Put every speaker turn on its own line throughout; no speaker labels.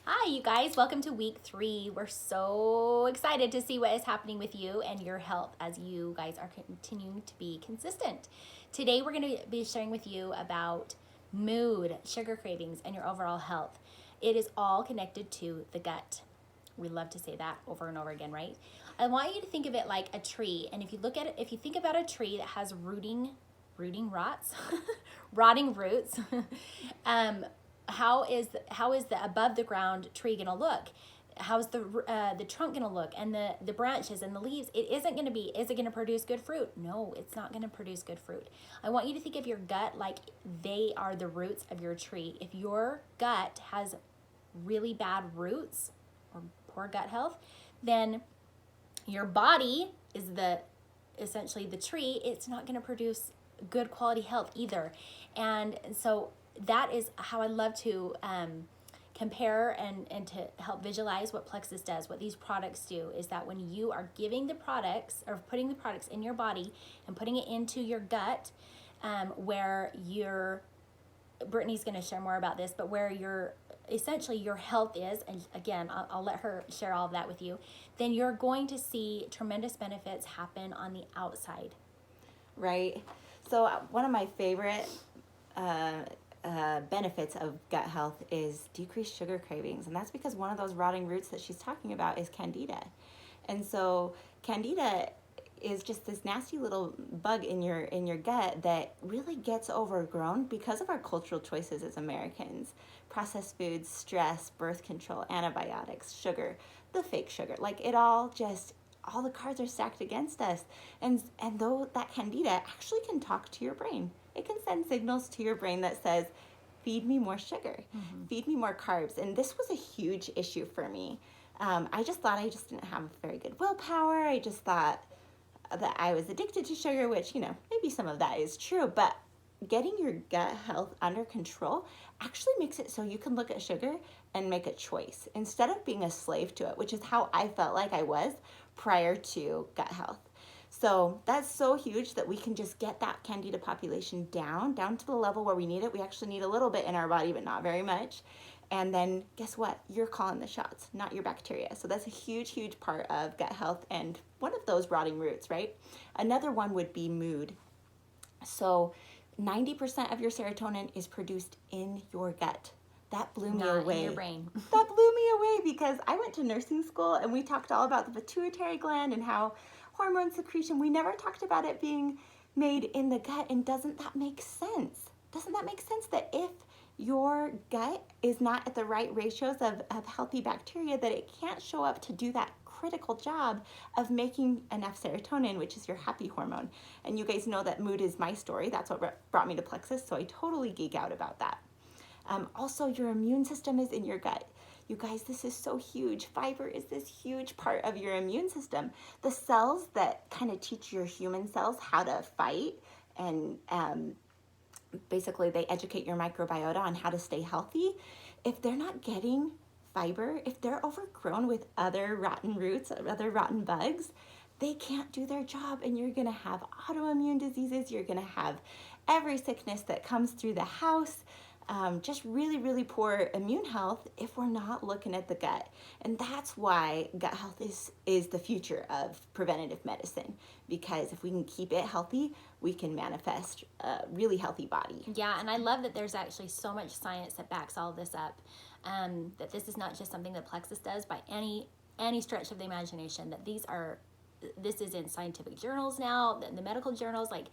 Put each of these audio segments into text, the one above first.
Hi, you guys. Welcome to week 3. We're so excited to see what is happening with you and your health as you guys are continuing to be consistent. Today, we're going to be sharing with you about mood, sugar cravings, and your overall health. It is all connected to the gut. We love to say that over and over again, right? I want you to think of it like a tree. And if you look at it, if you think about a tree that has rooting rots, rotting roots, how is the above the ground tree going to look? How's the trunk going to look, and the branches and the leaves? It isn't going to be. Is it going to produce good fruit? No, it's not going to produce good fruit. I want you to think of your gut like they are the roots of your tree. If your gut has really bad roots or poor gut health, then your body is essentially the tree. It's not going to produce good quality health either. And so that is how I love to compare and to help visualize what Plexus does, what these products do, is that when you are giving the products or putting the products in your body and putting it into your gut, where Brittany's going to share more about this, but where essentially your health is, and again, I'll let her share all of that with you, then you're going to see tremendous benefits happen on the outside.
Right. So one of my favorite benefits of gut health is decreased sugar cravings, and that's because one of those rotting roots that she's talking about is Candida. And so Candida is just this nasty little bug in your gut that really gets overgrown because of our cultural choices as Americans. Processed foods, stress, birth control, antibiotics, sugar, the fake sugar. Like all the cards are stacked against us. And though that Candida actually can talk to your brain. It can send signals to your brain that says, feed me more sugar, feed me more carbs. And this was a huge issue for me. I just thought I just didn't have very good willpower. I just thought that I was addicted to sugar, which, maybe some of that is true, but getting your gut health under control actually makes it so you can look at sugar and make a choice instead of being a slave to it, which is how I felt like I was prior to gut health. So that's so huge that we can just get that Candida population down to the level where we need it. We actually need a little bit in our body, but not very much. And then guess what? You're calling the shots, not your bacteria. So that's a huge, huge part of gut health and one of those rotting roots, right? Another one would be mood. So 90% of your serotonin is produced in your gut. That blew me away.
Not in your brain.
That blew me away because I went to nursing school and we talked all about the pituitary gland and how hormone secretion, we never talked about it being made in the gut. And doesn't that make sense? Doesn't that make sense that if your gut is not at the right ratios of healthy bacteria, that it can't show up to do that critical job of making enough serotonin, which is your happy hormone. And you guys know that mood is my story. That's what brought me to Plexus, so I totally geek out about that. Also, your immune system is in your gut. You guys, this is so huge. Fiber is this huge part of your immune system. The cells that kind of teach your human cells how to fight, and basically they educate your microbiota on how to stay healthy. If they're not getting fiber, if they're overgrown with other rotten roots, other rotten bugs, they can't do their job, and you're going to have autoimmune diseases. You're going to have every sickness that comes through the house. Just really, really poor immune health if we're not looking at the gut. And that's why gut health is the future of preventative medicine, because if we can keep it healthy, we can manifest a really healthy body.
Yeah, and I love that there's actually so much science that backs all this up, that this is not just something that Plexus does by any stretch of the imagination, that this is in scientific journals now, the medical journals, like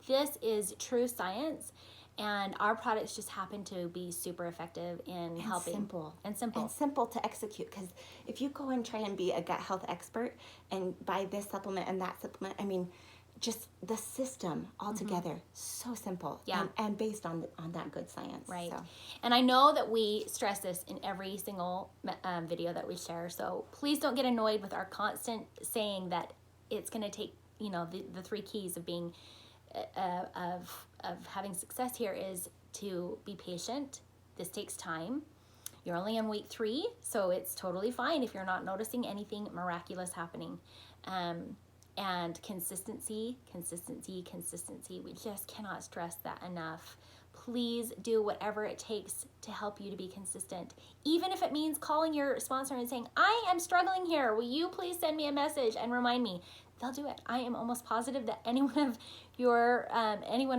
this is true science. And our products just happen to be super effective in helping.
And simple to execute. Because if you go and try and be a gut health expert and buy this supplement and that supplement, I mean, just the system altogether, so simple.
Yeah.
And based on that good science.
Right.
So.
And I know that we stress this in every single video that we share. So please don't get annoyed with our constant saying that it's going to take, the 3 keys of being of having success here is to be patient. This takes time. You're only in week 3, so it's totally fine if you're not noticing anything miraculous happening. And consistency. We just cannot stress that enough. please do whatever it takes to help you to be consistent. Even if it means calling your sponsor and saying, I am struggling here. Will you please send me a message and remind me? They'll do it. I am almost positive that any one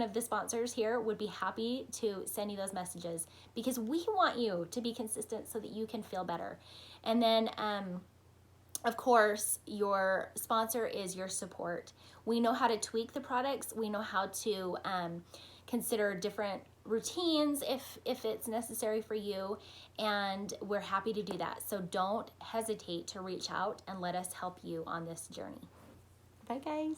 of the sponsors here would be happy to send you those messages, because we want you to be consistent so that you can feel better. And then, of course, your sponsor is your support. We know how to tweak the products. We know how to consider different routines if it's necessary for you, and we're happy to do that. So don't hesitate to reach out and let us help you on this journey.
Bye, guys.